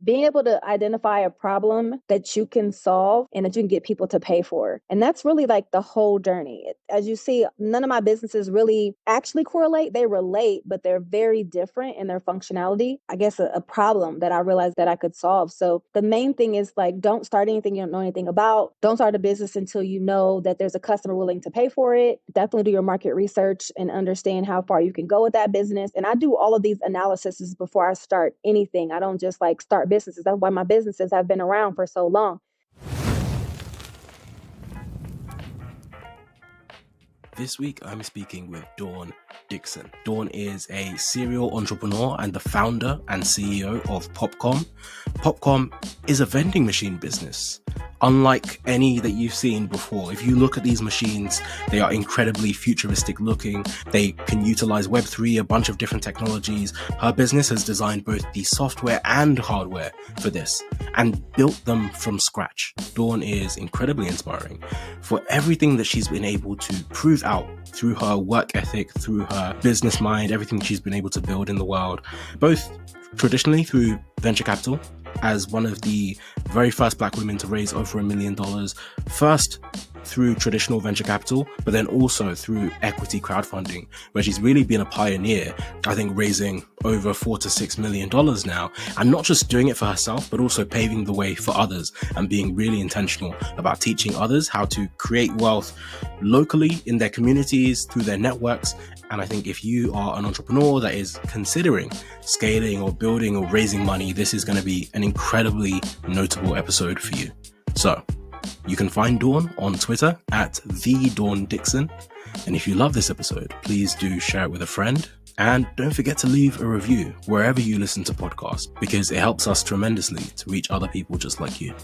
being able to identify a problem that you can solve and that you can get people to pay for. And that's really like the whole journey. As you see, none of my businesses really actually correlate. They relate, but they're very different in their functionality. I guess a problem that I realized that I could solve. So the main thing is like, don't start anything you don't know anything about. Don't start a business until you know that there's a customer willing to pay for it. Definitely do your market research and understand how far you can go with that business. And I do all of these analyses before I start anything. I don't just like start businesses. That's why my businesses have been around for so long. This week, I'm speaking with Dawn Dickson. Dawn is a serial entrepreneur and the founder and CEO of PopCom. PopCom is a vending machine business. Unlike any that you've seen before, if you look at these machines, they are incredibly futuristic looking. They can utilize Web3, a bunch of different technologies. Her business has designed both the software and hardware for this and built them from scratch. Dawn is incredibly inspiring for everything that she's been able to prove out through her work ethic, through her business mind, everything she's been able to build in the world, both traditionally through venture capital, as one of the very first Black women to raise over $1 million, first through traditional venture capital, but then also through equity crowdfunding, where she's really been a pioneer, I think raising over $4 to $6 million now, and not just doing it for herself, but also paving the way for others and being really intentional about teaching others how to create wealth locally in their communities, through their networks. And I think if you are an entrepreneur that is considering scaling or building or raising money, this is going to be an incredibly notable episode for you. So you can find Dawn on Twitter at the Dawn Dickson. And if you love this episode, please do share it with a friend. And don't forget to leave a review wherever you listen to podcasts, because it helps us tremendously to reach other people just like you.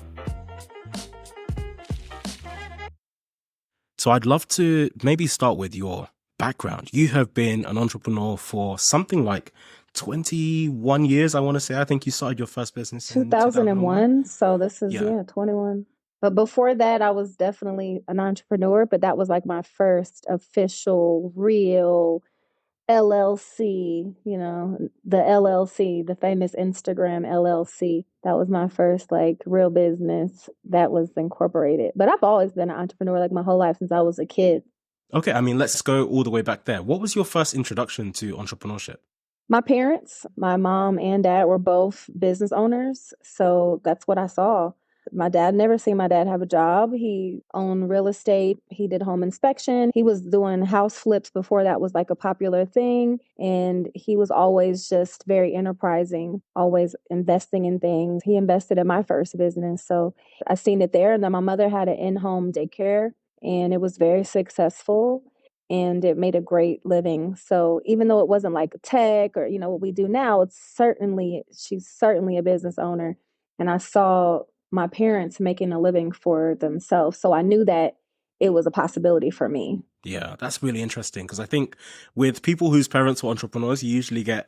So I'd love to maybe start with your background. You have been an entrepreneur for something like 21 years, I want to say. I think you started your first business in 2001. So this is, Yeah. 21. But before that, I was definitely an entrepreneur, but that was like my first official, real LLC, the LLC, the famous Instagram LLC. That was my first like real business that was incorporated. But I've always been an entrepreneur like my whole life since I was a kid. Okay, I mean, let's go all the way back there. What was your first introduction to entrepreneurship? My parents, my mom and dad were both business owners. So that's what I saw. My dad never seen my dad have a job. He owned real estate. He did home inspection. He was doing house flips before that was like a popular thing. And he was always just very enterprising, always investing in things. He invested in my first business. So I seen it there. And then my mother had an in-home daycare and it was very successful and it made a great living. So even though it wasn't like tech or, what we do now, she's certainly a business owner. And I saw my parents making a living for themselves. So I knew that it was a possibility for me. Yeah, that's really interesting, because I think with people whose parents were entrepreneurs, you usually get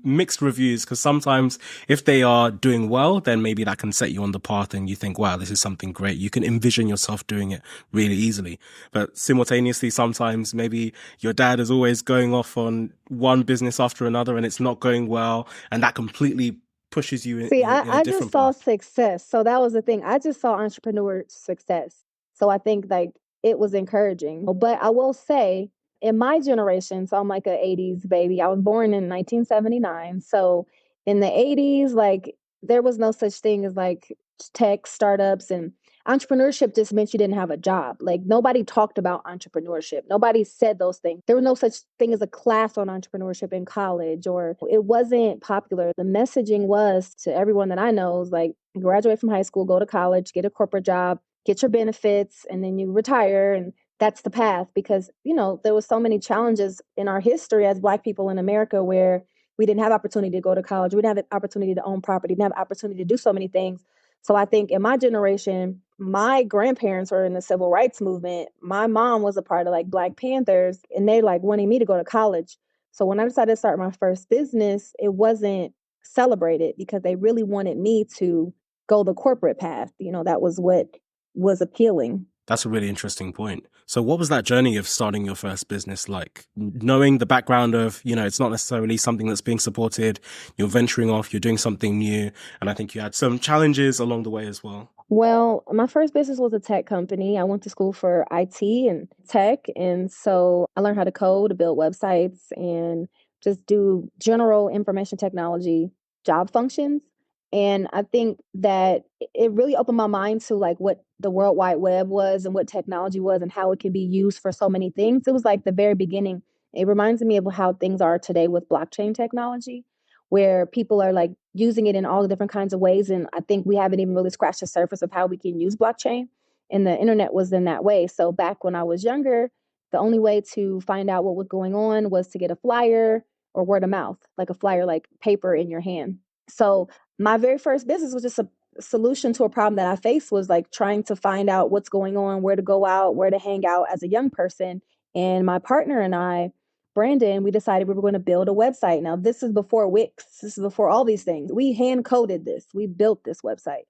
mixed reviews, because sometimes if they are doing well, then maybe that can set you on the path and you think, wow, this is something great. You can envision yourself doing it really easily. But simultaneously, sometimes maybe your dad is always going off on one business after another and it's not going well, and that completely pushes you in I a just different saw path. success. So that was the thing. I just saw entrepreneur success. So I think like it was encouraging. But I will say in my generation, so I'm like an 80s baby. I was born in 1979. So in the 80s, like there was no such thing as like tech startups, and entrepreneurship just meant you didn't have a job. Like nobody talked about entrepreneurship. Nobody said those things. There was no such thing as a class on entrepreneurship in college, or it wasn't popular. The messaging was to everyone that I know is like graduate from high school, go to college, get a corporate job, get your benefits, and then you retire. And that's the path, because, there was so many challenges in our history as Black people in America where we didn't have opportunity to go to college. We didn't have the opportunity to own property. We didn't have opportunity to do so many things. So I think in my generation, my grandparents were in the civil rights movement. My mom was a part of like Black Panthers, and they like wanting me to go to college. So when I decided to start my first business, it wasn't celebrated because they really wanted me to go the corporate path. That was what was appealing. That's a really interesting point. So what was that journey of starting your first business like? Knowing the background of, it's not necessarily something that's being supported, you're venturing off, you're doing something new, and I think you had some challenges along the way as well. Well, my first business was a tech company. I went to school for IT and tech. And so I learned how to code, to build websites, and just do general information technology job functions. And I think that it really opened my mind to like what the World Wide Web was and what technology was and how it can be used for so many things. It was like the very beginning. It reminds me of how things are today with blockchain technology, where people are like using it in all the different kinds of ways. And I think we haven't even really scratched the surface of how we can use blockchain. And the internet was in that way. So back when I was younger, the only way to find out what was going on was to get a flyer or word of mouth, like a flyer, like paper in your hand. So my very first business was just a solution to a problem that I faced, was like trying to find out what's going on, where to go out, where to hang out as a young person. And my partner and I, Brandon, we decided we were going to build a website. Now, this is before Wix. This is before all these things. We hand coded this. We built this website.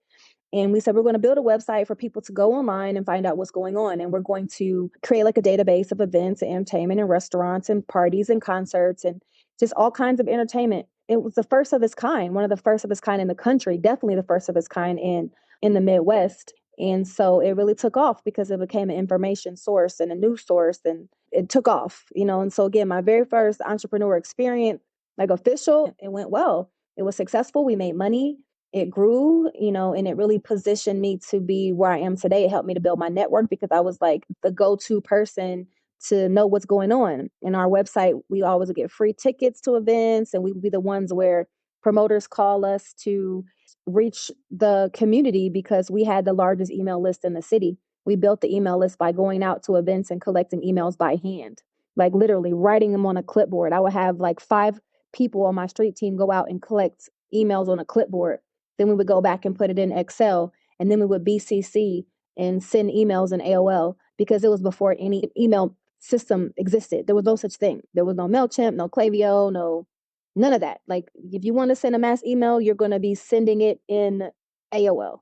And we said, we're going to build a website for people to go online and find out what's going on. And we're going to create like a database of events and entertainment and restaurants and parties and concerts and just all kinds of entertainment. It was the first of its kind, one of the first of its kind in the country, definitely the first of its kind in the Midwest. And so it really took off because it became an information source and a news source, and it took off, And so again, my very first entrepreneur experience, like official, it went well. It was successful. We made money. It grew, and it really positioned me to be where I am today. It helped me to build my network because I was like the go-to person to know what's going on. In our website, we always would get free tickets to events, and we would be the ones where promoters call us to reach the community because we had the largest email list in the city. We built the email list by going out to events and collecting emails by hand, like literally writing them on a clipboard. I would have like 5 people on my street team go out and collect emails on a clipboard. Then we would go back and put it in Excel, and then we would BCC and send emails in AOL because it was before any email system existed. There was no such thing. There was no MailChimp, no Klaviyo, none of that. Like if you want to send a mass email, you're going to be sending it in AOL.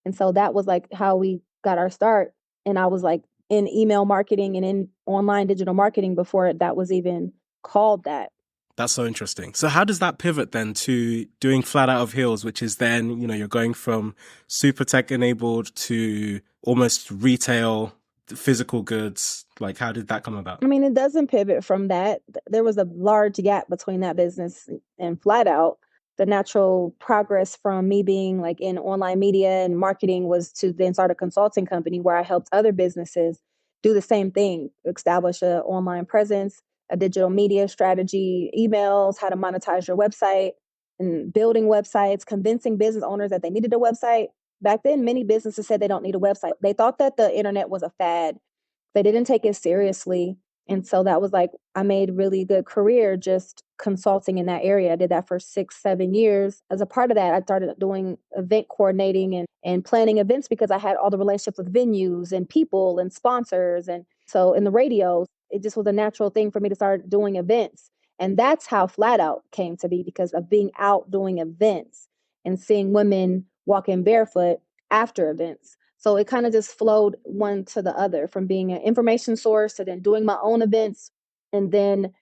And so that was like how we got our start. And I was like in email marketing and in online digital marketing before that was even called that. That's so interesting. So how does that pivot then to doing Flat Out of Heels, which is then, you're going from super tech enabled to almost retail, physical goods? Like, how did that come about? I mean, it doesn't pivot from that. There was a large gap between that business and Flat Out. The natural progress from me being like in online media and marketing was to then start a consulting company where I helped other businesses do the same thing, establish an online presence, a digital media strategy, emails, how to monetize your website, and building websites, convincing business owners that they needed a website. Back then, many businesses said they don't need a website. They thought that the internet was a fad. They didn't take it seriously. And so that was like, I made really good career just consulting in that area. I did that for 6-7 years. As a part of that, I started doing event coordinating and planning events because I had all the relationships with venues and people and sponsors. And so in the radio, it just was a natural thing for me to start doing events. And that's how Flat Out came to be, because of being out doing events and seeing women walking barefoot after events. So it kind of just flowed one to the other, from being an information source to then doing my own events, and then,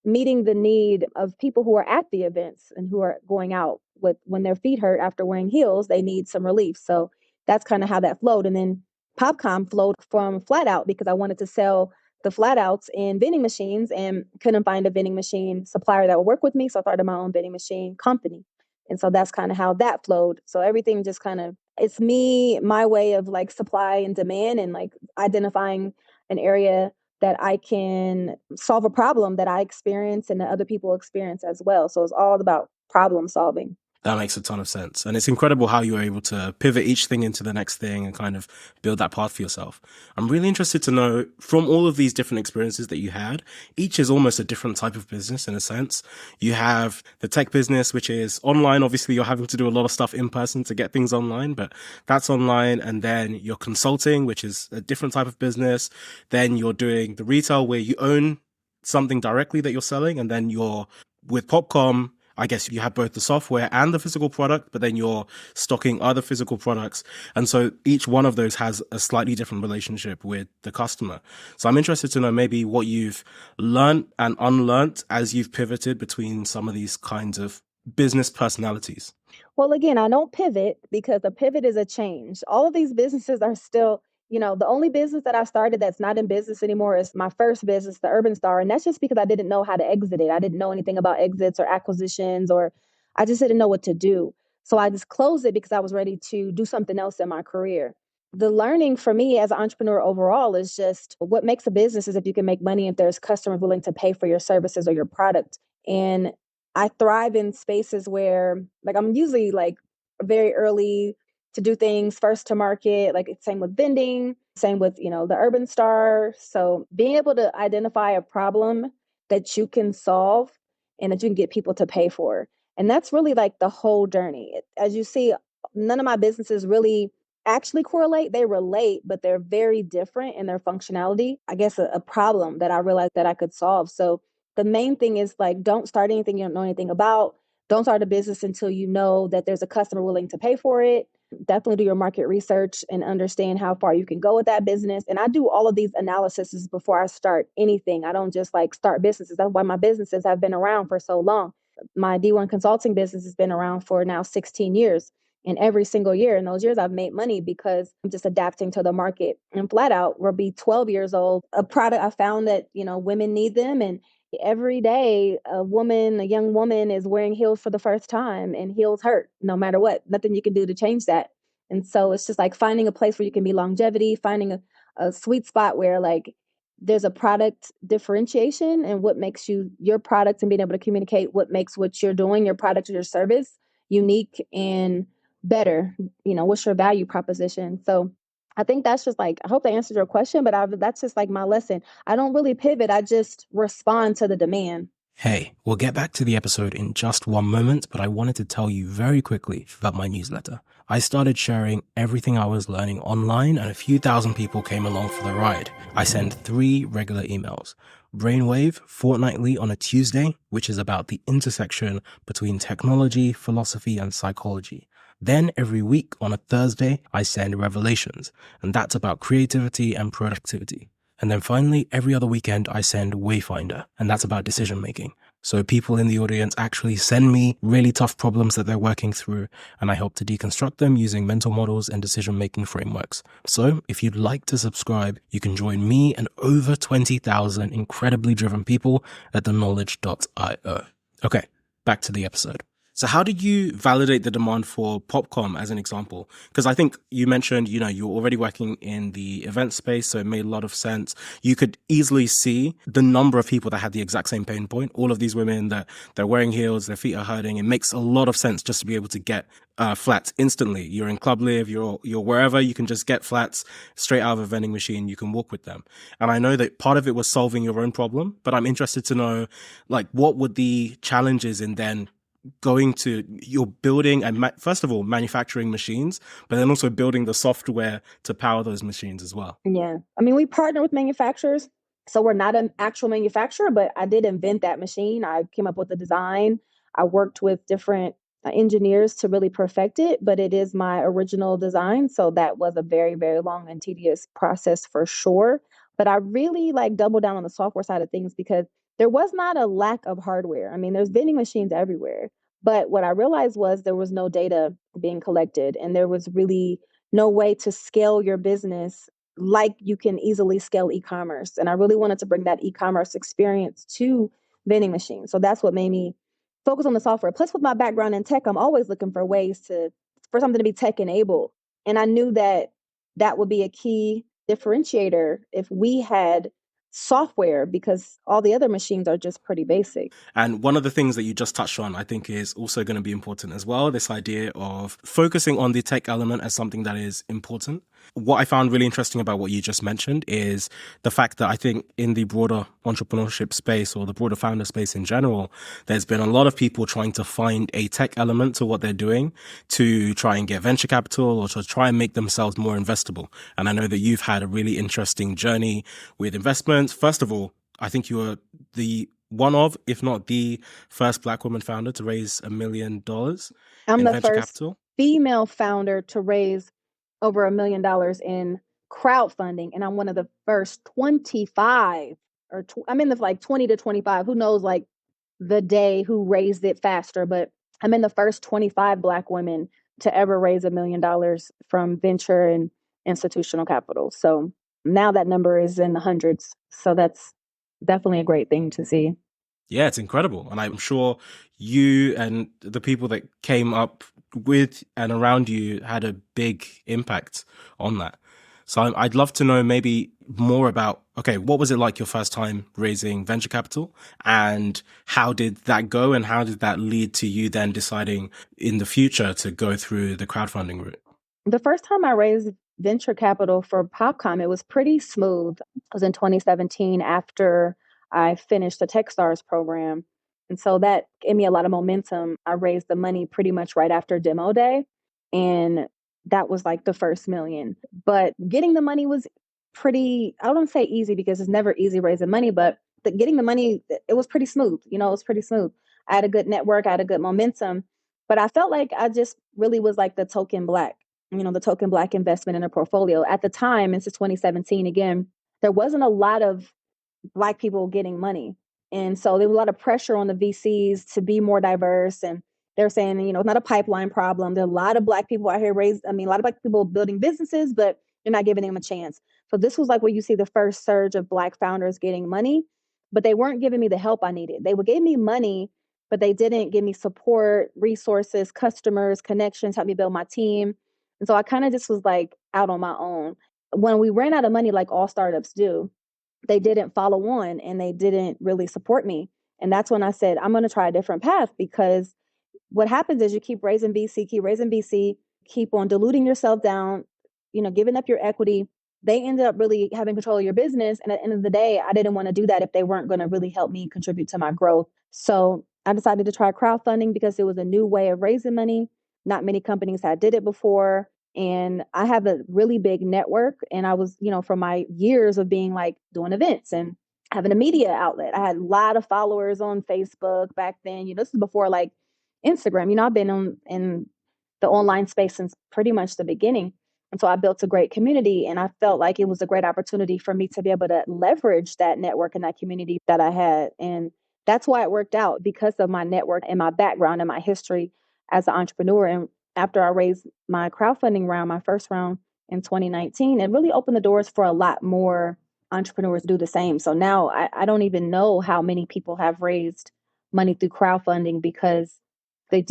meeting the need of people who are at the events and who are going out with, when their feet hurt after wearing heels, they need some relief. So that's kind of how that flowed. And then PopCom flowed from Flat Out because I wanted to sell the Flat Outs in vending machines and couldn't find a vending machine supplier that would work with me. So I started my own vending machine company. And so that's kind of how that flowed. So everything just kind of, it's me, my way of like supply and demand, and like identifying an area that I can solve a problem that I experience and that other people experience as well. So it's all about problem solving. That makes a ton of sense. And it's incredible how you were able to pivot each thing into the next thing and kind of build that path for yourself. I'm really interested to know, from all of these different experiences that you had, each is almost a different type of business in a sense. You have the tech business, which is online. Obviously, you're having to do a lot of stuff in person to get things online, but that's online. And then you're consulting, which is a different type of business. Then you're doing the retail where you own something directly that you're selling. And then you're with PopCom, I guess you have both the software and the physical product, but then you're stocking other physical products. And so each one of those has a slightly different relationship with the customer. So I'm interested to know maybe what you've learned and unlearned as you've pivoted between some of these kinds of business personalities. Well, again, I don't pivot because a pivot is a change. All of these businesses are still, the only business that I started that's not in business anymore is my first business, the Urban Star. And that's just because I didn't know how to exit it. I didn't know anything about exits or acquisitions, or I just didn't know what to do. So I just closed it because I was ready to do something else in my career. The learning for me as an entrepreneur overall is just what makes a business is if you can make money, if there's customers willing to pay for your services or your product. And I thrive in spaces where, like, I'm usually like very early to do things, first to market, like same with vending, same with, the Urban Star. So being able to identify a problem that you can solve and that you can get people to pay for. And that's really like the whole journey. As you see, none of my businesses really actually correlate. They relate, but they're very different in their functionality. I guess a problem that I realized that I could solve. So the main thing is, like, don't start anything you don't know anything about. Don't start a business until you know that there's a customer willing to pay for it. Definitely do your market research and understand how far you can go with that business. And I do all of these analyses before I start anything. I don't just like start businesses. That's why my businesses have been around for so long. My D1 consulting business has been around for now 16 years. And every single year in those years, I've made money because I'm just adapting to the market. And flat out, we'll be 12 years old. A product I found that, women need them. And every day, a young woman is wearing heels for the first time, and heels hurt no matter what. Nothing you can do to change that. And so it's just like finding a place where you can be longevity, finding a sweet spot where, like, there's a product differentiation and what makes your product, and being able to communicate what makes what you're doing, your product or your service, unique and better. What's your value proposition? So I think that's just like, I hope that answered your question, but that's just like my lesson. I don't really pivot. I just respond to the demand. Hey, we'll get back to the episode in just one moment, but I wanted to tell you very quickly about my newsletter. I started sharing everything I was learning online, and a few thousand people came along for the ride. I send 3 regular emails. Brainwave fortnightly on a Tuesday, which is about the intersection between technology, philosophy, and psychology. Then every week on a Thursday, I send Revelations, and that's about creativity and productivity. And then finally, every other weekend, I send Wayfinder, and that's about decision making. So people in the audience actually send me really tough problems that they're working through, and I help to deconstruct them using mental models and decision making frameworks. So if you'd like to subscribe, you can join me and over 20,000 incredibly driven people at theknowledge.io. Okay, back to the episode. So how did you validate the demand for PopCom as an example? Because I think you mentioned, you were already working in the event space, so it made a lot of sense. You could easily see the number of people that had the exact same pain point. All of these women that they're wearing heels, their feet are hurting. It makes a lot of sense just to be able to get flats instantly. You're in Club Live, you're wherever, you can just get flats straight out of a vending machine. You can walk with them. And I know that part of it was solving your own problem, but I'm interested to know, like, what would the challenges in then going to, you're building and first of all manufacturing machines, but then also building the software to power those machines as well. Yeah. I mean, we partner with manufacturers. So we're not an actual manufacturer, but I did invent that machine. I came up with the design. I worked with different engineers to really perfect it, but it is my original design. So that was a very, very long and tedious process for sure. But I really like double down on the software side of things because there was not a lack of hardware. I mean, there's vending machines everywhere. But what I realized was there was no data being collected, and there was really no way to scale your business like you can easily scale e-commerce. And I really wanted to bring that e-commerce experience to vending machines. So that's what made me focus on the software. Plus, with my background in tech, I'm always looking for ways for something to be tech enabled. And I knew that that would be a key differentiator if we had software, because all the other machines are just pretty basic. And one of the things that you just touched on, I think, is also going to be important as well. This idea of focusing on the tech element as something that is important. What I found really interesting about what you just mentioned is the fact that I think in the broader entrepreneurship space, or the broader founder space in general, there's been a lot of people trying to find a tech element to what they're doing to try and get venture capital or to try and make themselves more investable. And I know that you've had a really interesting journey with investments. First of all, I think you were the one of, if not the first Black woman founder to raise $1 million I'm in the venture first capital. female founder to raise over $1 million in crowdfunding, and I'm one of the first 25 I'm in the like 20 to 25. Who knows, like the day who raised it faster, but I'm in the first 25 Black women to ever raise $1 million from venture and institutional capital. So now that number is in the hundreds. So that's definitely a great thing to see. Yeah, it's incredible. And I'm sure you and the people that came up with and around you had a big impact on that. So I'd love to know maybe more about, okay, what was it like your first time raising venture capital, and how did that go, and how did that lead to you then deciding in the future to go through the crowdfunding route? The first time I raised venture capital for PopCom, it was pretty smooth. It was in 2017 after I finished the Techstars program. And so that gave me a lot of momentum. I raised the money pretty much right after demo day. And that was like the first million. But getting the money was pretty, I don't say easy because it's never easy raising money, but getting the money, it was pretty smooth. You know, it was pretty smooth. I had a good network, I had a good momentum. But I felt like I just really was like the token Black, the token Black investment in a portfolio. At the time, this is 2017 again, there wasn't a lot of Black people getting money. And so there was a lot of pressure on the VCs to be more diverse. And they're saying, it's not a pipeline problem. There are a lot of Black people out here a lot of Black people building businesses, but they're not giving them a chance. So this was like where you see the first surge of Black founders getting money, but they weren't giving me the help I needed. They would give me money, but they didn't give me support, resources, customers, connections, help me build my team. And so I kind of just was like out on my own. When we ran out of money, like all startups do, they didn't follow on and they didn't really support me. And that's when I said, I'm going to try a different path, because what happens is you keep raising VC, keep on diluting yourself down, giving up your equity. They ended up really having control of your business. And at the end of the day, I didn't want to do that if they weren't going to really help me contribute to my growth. So I decided to try crowdfunding because it was a new way of raising money. Not many companies had did it before. And I have a really big network. And I was, from my years of being like doing events and having a media outlet, I had a lot of followers on Facebook back then. This is before like Instagram. I've been in the online space since pretty much the beginning. And so I built a great community, and I felt like it was a great opportunity for me to be able to leverage that network and that community that I had. And that's why it worked out, because of my network and my background and my history as an entrepreneur. And after I raised my crowdfunding round, my first round in 2019, it really opened the doors for a lot more entrepreneurs to do the same. So now I don't even know how many people have raised money through crowdfunding, because the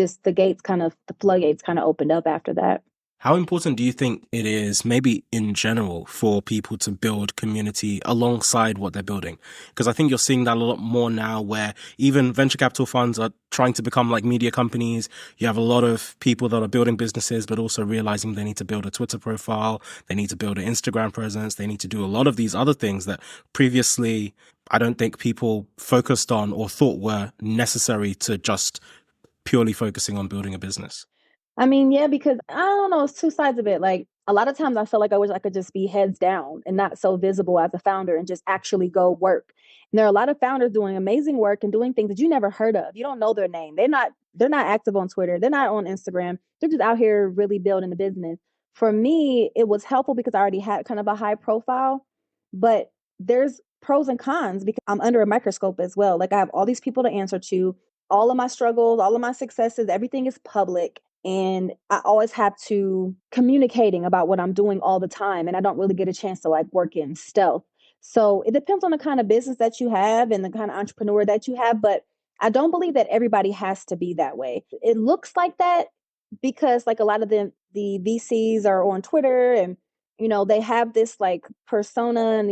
floodgates kind of opened up after that. How important do you think it is, maybe in general, for people to build community alongside what they're building? Because I think you're seeing that a lot more now, where even venture capital funds are trying to become like media companies. You have a lot of people that are building businesses, but also realizing they need to build a Twitter profile, they need to build an Instagram presence, they need to do a lot of these other things that previously I don't think people focused on or thought were necessary to just purely focusing on building a business. I mean, yeah, because I don't know, it's two sides of it. Like a lot of times I feel like I wish I could just be heads down and not so visible as a founder and just actually go work. And there are a lot of founders doing amazing work and doing things that you never heard of. You don't know their name. They're not active on Twitter. They're not on Instagram. They're just out here really building the business. For me, it was helpful because I already had kind of a high profile, but there's pros and cons because I'm under a microscope as well. Like I have all these people to answer to, all of my struggles, all of my successes, everything is public. And I always have to communicating about what I'm doing all the time. And I don't really get a chance to like work in stealth. So it depends on the kind of business that you have and the kind of entrepreneur that you have. But I don't believe that everybody has to be that way. It looks like that because like a lot of the VCs are on Twitter and they have this like persona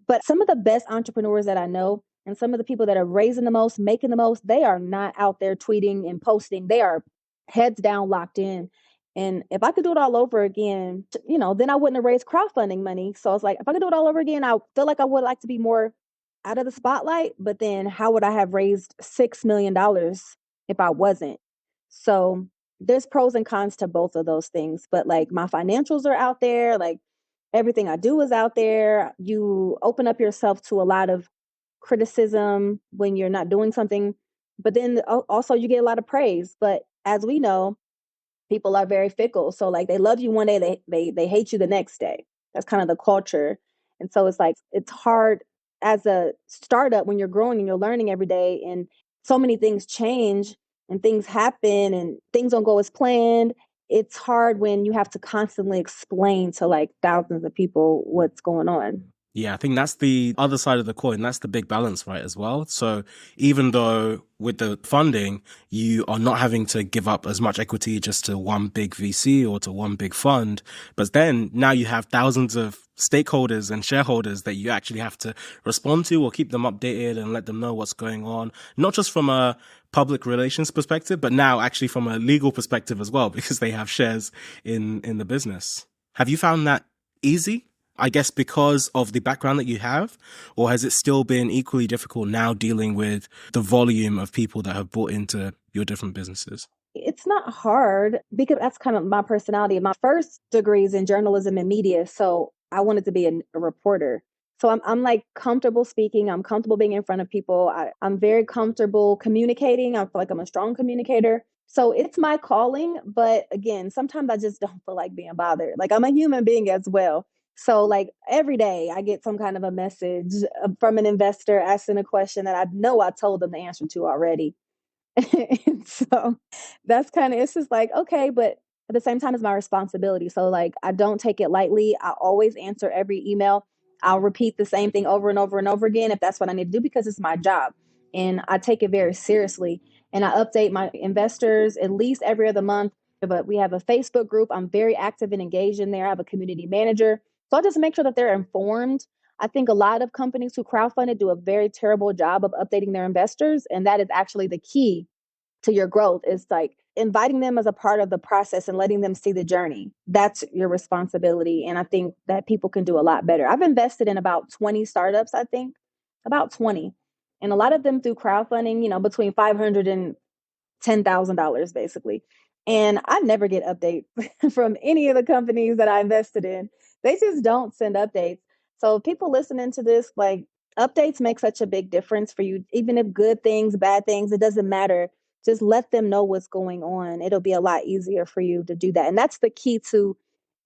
but some of the best entrepreneurs that I know and some of the people that are raising the most, making the most, they are not out there tweeting and posting. They are heads down, locked in. And if I could do it all over again, then I wouldn't have raised crowdfunding money. So it's like, if I could do it all over again, I feel like I would like to be more out of the spotlight. But then how would I have raised $6 million if I wasn't? So there's pros and cons to both of those things. But like my financials are out there, like everything I do is out there. You open up yourself to a lot of criticism when you're not doing something, but then also you get a lot of praise. But as we know, people are very fickle. So like they love you one day, they hate you the next day. That's kind of the culture. And so it's like it's hard as a startup when you're growing and you're learning every day, and so many things change and things happen and things don't go as planned. It's hard when you have to constantly explain to like thousands of people what's going on. Yeah, I think that's the other side of the coin. That's the big balance, right, as well. So even though with the funding, you are not having to give up as much equity just to one big VC or to one big fund, but then now you have thousands of stakeholders and shareholders that you actually have to respond to or keep them updated and let them know what's going on, not just from a public relations perspective, but now actually from a legal perspective as well, because they have shares in the business. Have you found that easy? I guess because of the background that you have, or has it still been equally difficult now dealing with the volume of people that have bought into your different businesses? It's not hard because that's kind of my personality. My first degree is in journalism and media, so I wanted to be a reporter. So I'm like comfortable speaking. I'm comfortable being in front of people. I'm very comfortable communicating. I feel like I'm a strong communicator. So it's my calling. But again, sometimes I just don't feel like being bothered. Like I'm a human being as well. So like every day I get some kind of a message from an investor asking a question that I know I told them the answer to already. And so that's kind of, it's just like, okay, but at the same time, it's my responsibility. So, like, I don't take it lightly. I always answer every email. I'll repeat the same thing over and over and over again if that's what I need to do because it's my job. And I take it very seriously. And I update my investors at least every other month. But we have a Facebook group. I'm very active and engaged in there. I have a community manager. So I just make sure that they're informed. I think a lot of companies who crowdfunded do a very terrible job of updating their investors. And that is actually the key to your growth, is like inviting them as a part of the process and letting them see the journey. That's your responsibility. And I think that people can do a lot better. I've invested in about 20 startups, I think, about 20. And a lot of them through crowdfunding, between 500 and $10,000 basically. And I never get updates from any of the companies that I invested in. They just don't send updates. So people listening to this, like, updates make such a big difference for you. Even if good things, bad things, it doesn't matter. Just let them know what's going on. It'll be a lot easier for you to do that. And that's the key to,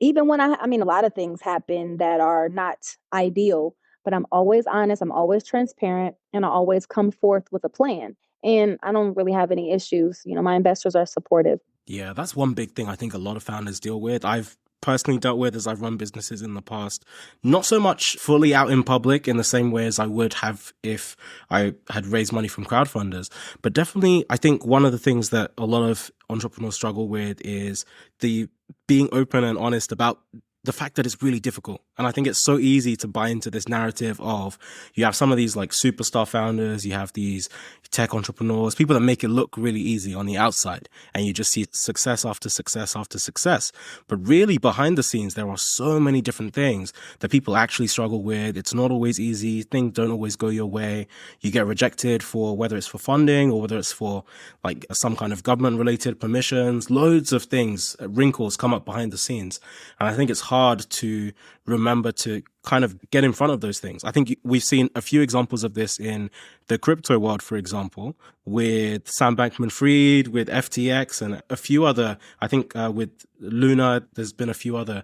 even when I mean, a lot of things happen that are not ideal, but I'm always honest, I'm always transparent, and I always come forth with a plan. And I don't really have any issues. My investors are supportive. Yeah, that's one big thing I think a lot of founders deal with. I've personally dealt with as I've run businesses in the past. Not so much fully out in public in the same way as I would have if I had raised money from crowdfunders. But definitely, I think one of the things that a lot of entrepreneurs struggle with is the being open and honest about the fact that it's really difficult. And I think it's so easy to buy into this narrative of you have some of these like superstar founders, you have these tech entrepreneurs, people that make it look really easy on the outside, and you just see success after success after success. But really behind the scenes, there are so many different things that people actually struggle with. It's not always easy. Things don't always go your way. You get rejected for whether it's for funding or whether it's for like some kind of government related permissions. Loads of things, wrinkles come up behind the scenes. And I think it's hard to remember to kind of get in front of those things. I think we've seen a few examples of this in the crypto world, for example, with Sam Bankman-Fried, with FTX, and a few other, I think with Luna, there's been a few other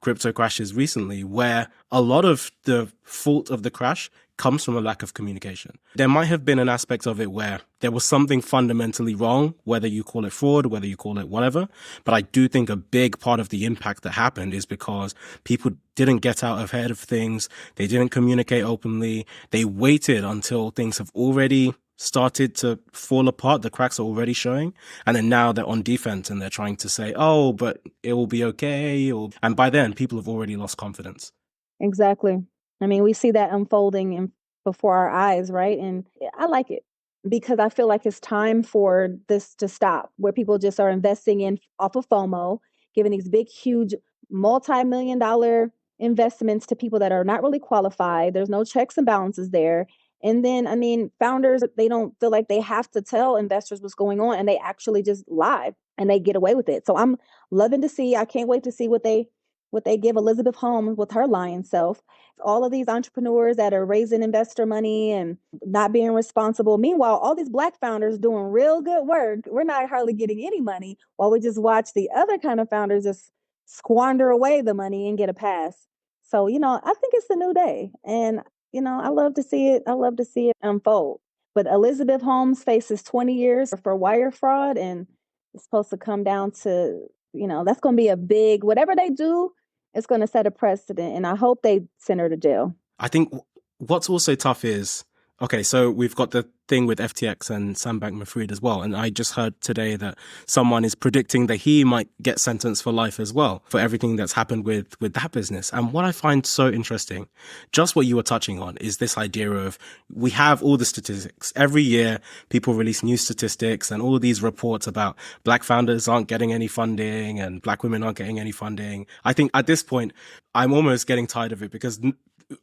crypto crashes recently where a lot of the fault of the crash comes from a lack of communication. There might have been an aspect of it where there was something fundamentally wrong, whether you call it fraud, whether you call it whatever. But I do think a big part of the impact that happened is because people didn't get out ahead of things. They didn't communicate openly. They waited until things have already started to fall apart. The cracks are already showing. And then now they're on defense and they're trying to say, oh, but it will be okay. And by then, people have already lost confidence. Exactly. I mean, we see that unfolding before our eyes, right? And I like it because I feel like it's time for this to stop, where people just are investing in off of FOMO, giving these big, huge, multi-million-dollar investments to people that are not really qualified. There's no checks and balances there. And then, I mean, founders, they don't feel like they have to tell investors what's going on, and they actually just lie and they get away with it. So I'm loving to see. I can't wait to see what they what they give Elizabeth Holmes with her lion self. All of these entrepreneurs that are raising investor money and not being responsible. Meanwhile, all these Black founders doing real good work. We're not hardly getting any money while we just watch the other kind of founders just squander away the money and get a pass. So, I think it's a new day. And, I love to see it. I love to see it unfold. But Elizabeth Holmes faces 20 years for wire fraud, and it's supposed to come down to, that's going to be a big, whatever they do, it's going to set a precedent. And I hope they send her to jail. I think what's also tough is, okay, so we've got the thing with FTX and Sam Bankman-Fried as well. And I just heard today that someone is predicting that he might get sentenced for life as well for everything that's happened with that business. And what I find so interesting, just what you were touching on, is this idea of we have all the statistics. Every year, people release new statistics and all of these reports about Black founders aren't getting any funding and Black women aren't getting any funding. I think at this point, I'm almost getting tired of it because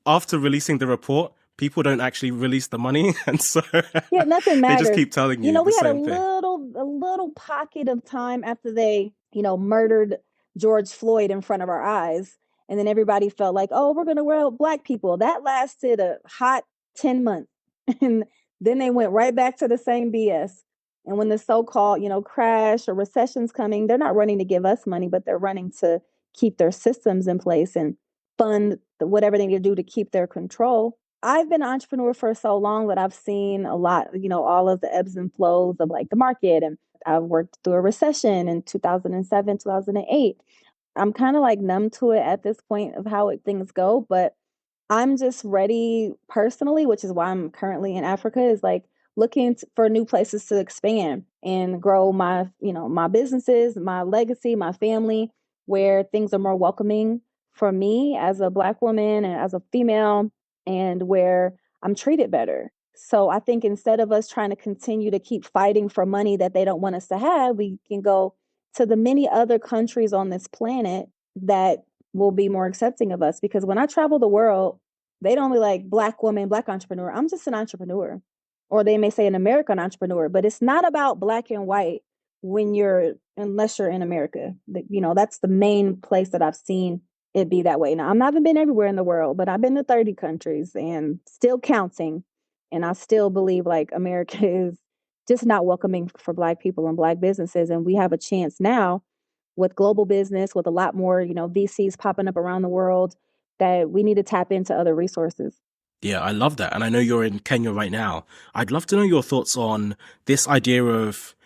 after releasing the report, people don't actually release the money, and so yeah, nothing matters. They just keep telling you. We had a little pocket of time after they, murdered George Floyd in front of our eyes, and then everybody felt like, oh, we're going to wear Black people. That lasted a hot 10 months, and then they went right back to the same BS. And when the so-called, crash or recession's coming, they're not running to give us money, but they're running to keep their systems in place and fund whatever they need to do to keep their control. I've been an entrepreneur for so long that I've seen a lot, all of the ebbs and flows of like the market. And I've worked through a recession in 2007, 2008. I'm kind of like numb to it at this point of how things go, but I'm just ready personally, which is why I'm currently in Africa, is like looking for new places to expand and grow my, my businesses, my legacy, my family, where things are more welcoming for me as a Black woman and as a female, and where I'm treated better. So I think instead of us trying to continue to keep fighting for money that they don't want us to have, we can go to the many other countries on this planet that will be more accepting of us. Because when I travel the world, they don't be like Black woman, Black entrepreneur. I'm just an entrepreneur. Or they may say an American entrepreneur, but it's not about Black and white unless you're in America. That's the main place that I've seen it be that way. Now, I haven't been everywhere in the world, but I've been to 30 countries and still counting. And I still believe like America is just not welcoming for Black people and Black businesses. And we have a chance now with global business, with a lot more, VCs popping up around the world, that we need to tap into other resources. Yeah, I love that. And I know you're in Kenya right now. I'd love to know your thoughts on this idea of,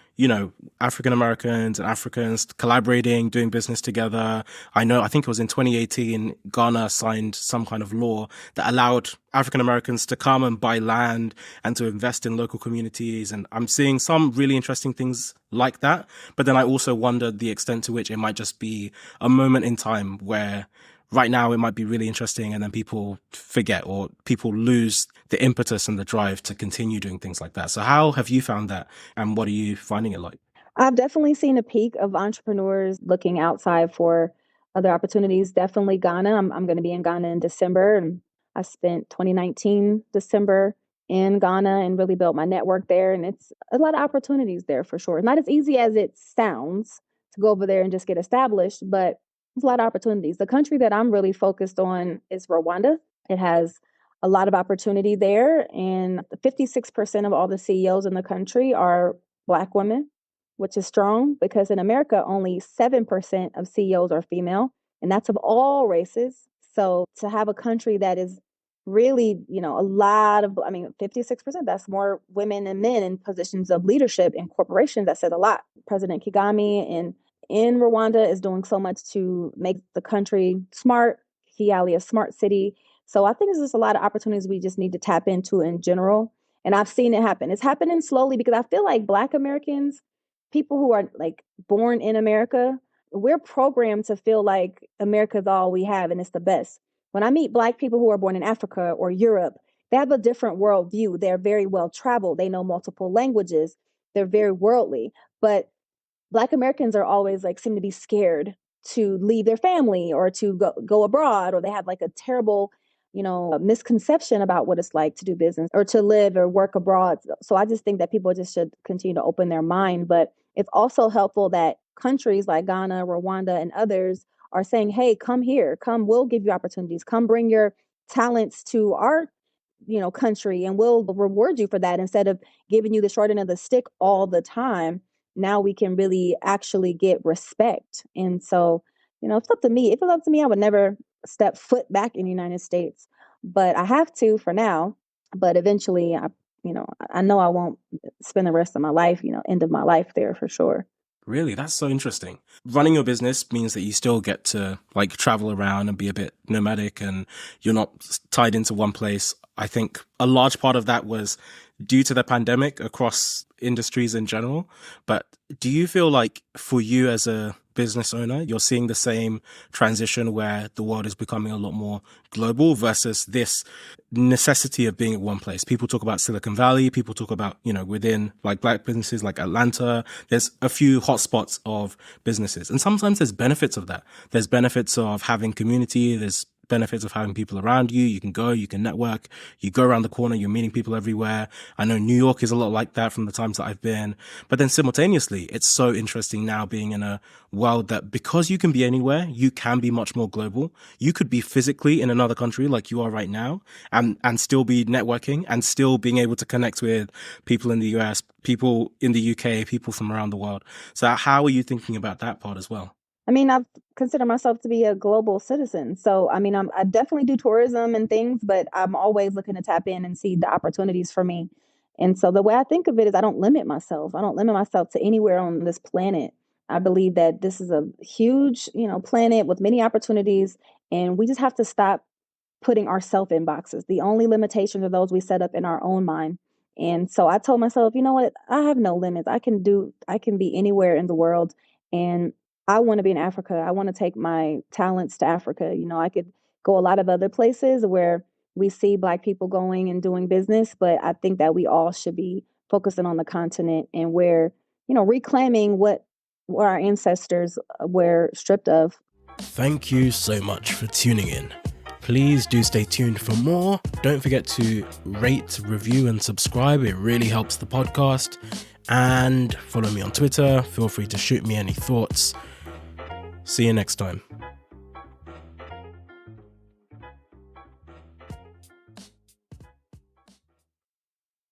African Americans and Africans collaborating, doing business together. I think it was in 2018, Ghana signed some kind of law that allowed African Americans to come and buy land and to invest in local communities. And I'm seeing some really interesting things like that. But then I also wondered the extent to which it might just be a moment in time where right now it might be really interesting and then people forget or people lose the impetus and the drive to continue doing things like that. So how have you found that and what are you finding it like? I've definitely seen a peak of entrepreneurs looking outside for other opportunities. Definitely Ghana. I'm going to be in Ghana in December, and I spent 2019 December in Ghana and really built my network there. And it's a lot of opportunities there for sure. It's not as easy as it sounds to go over there and just get established, but there's a lot of opportunities. The country that I'm really focused on is Rwanda. It has a lot of opportunity there. And 56% of all the CEOs in the country are Black women, which is strong because in America, only 7% of CEOs are female, and that's of all races. So to have a country that is really, a lot of, 56%, that's more women and men in positions of leadership in corporations. That says a lot. President Kagame in Rwanda is doing so much to make the country smart, Kigali a smart city. So I think there's just a lot of opportunities we just need to tap into in general. And I've seen it happen. It's happening slowly because I feel like Black Americans, people who are like born in America, we're programmed to feel like America's all we have and it's the best. When I meet Black people who are born in Africa or Europe, they have a different worldview. They're very well traveled. They know multiple languages. They're very worldly. But Black Americans are always like seem to be scared to leave their family or to go abroad, or they have like a terrible, misconception about what it's like to do business or to live or work abroad. So I just think that people just should continue to open their mind. But it's also helpful that countries like Ghana, Rwanda, and others are saying, hey, come here, come, we'll give you opportunities, come bring your talents to our country, and we'll reward you for that, instead of giving you the short end of the stick all the time. Now we can really actually get respect. And so, if it's up to me, if it was up to me, I would never step foot back in the United States, but I have to for now. But eventually, I know I won't spend the rest of my life, end of my life there for sure. Really? That's so interesting. Running your business means that you still get to like travel around and be a bit nomadic, and you're not tied into one place. I think a large part of that was due to the pandemic across industries in general. But do you feel like for you as a business owner, you're seeing the same transition where the world is becoming a lot more global versus this necessity of being at one place? People talk about Silicon Valley. People talk about, within like Black businesses like Atlanta, there's a few hotspots of businesses. And sometimes there's benefits of that. There's benefits of having community. There's benefits of having people around you. You can go, you can network, you go around the corner, you're meeting people everywhere. I know New York is a lot like that from the times that I've been. But then simultaneously, it's so interesting now being in a world that because you can be anywhere, you can be much more global. You could be physically in another country like you are right now and still be networking and still being able to connect with people in the US, people in the UK, people from around the world. So how are you thinking about that part as well? I mean, I consider myself to be a global citizen. So, I mean, I definitely do tourism and things, but I'm always looking to tap in and see the opportunities for me. And so the way I think of it is I don't limit myself. I don't limit myself to anywhere on this planet. I believe that this is a huge, planet with many opportunities, and we just have to stop putting ourselves in boxes. The only limitations are those we set up in our own mind. And so I told myself, you know what? I have no limits. I can be anywhere in the world. And I want to be in Africa. I want to take my talents to Africa. I could go a lot of other places where we see Black people going and doing business, but I think that we all should be focusing on the continent and where, reclaiming what our ancestors were stripped of. Thank you so much for tuning in. Please do stay tuned for more. Don't forget to rate, review, and subscribe. It really helps the podcast. And follow me on Twitter. Feel free to shoot me any thoughts. See you next time.